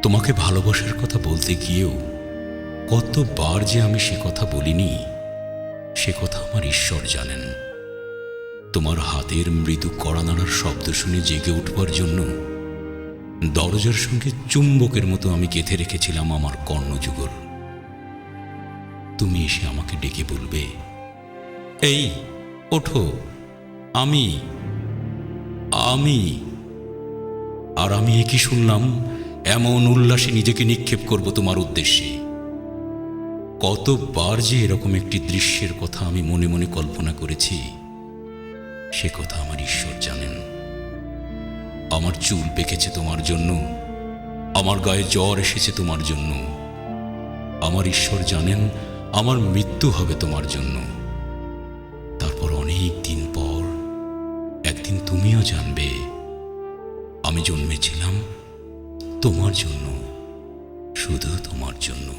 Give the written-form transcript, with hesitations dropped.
তোমাকে ভালোবাসার কথা বলতে গিয়েও কতবার যে আমি সে কথা বলিনি, সে কথা আমার ঈশ্বর জানেন। তোমার হাতের মৃদু কড়া নাড়ার শব্দ শুনে জেগে উঠবার জন্য দরজার সঙ্গে চুম্বকের মতো আমি গেঁথে রেখেছিলাম আমার কর্ণযুগল। তুমি এসে আমাকে ডেকে বলবে, এই ওঠো, আমি আমি আর আমি একই শুনলাম, এমন উল্লাসে নিজেকে নিক্ষেপ করব তোমার উদ্দেশ্যে। কতবার যে এরকম একটি দৃশ্যের কথা আমি মনে মনে কল্পনা করেছি, সে কথা আমার ঈশ্বর জানেন। আমার চুল পেকেছে তোমার জন্য, আমার গায়ে জ্বর এসেছে তোমার জন্য। আমার ঈশ্বর জানেন আমার মৃত্যু হবে তোমার জন্য। তারপর অনেক দিন পর একদিন তুমিও জানবে আমি জন্মেছিলাম তোমার জন্য, শুধু তোমার জন্য।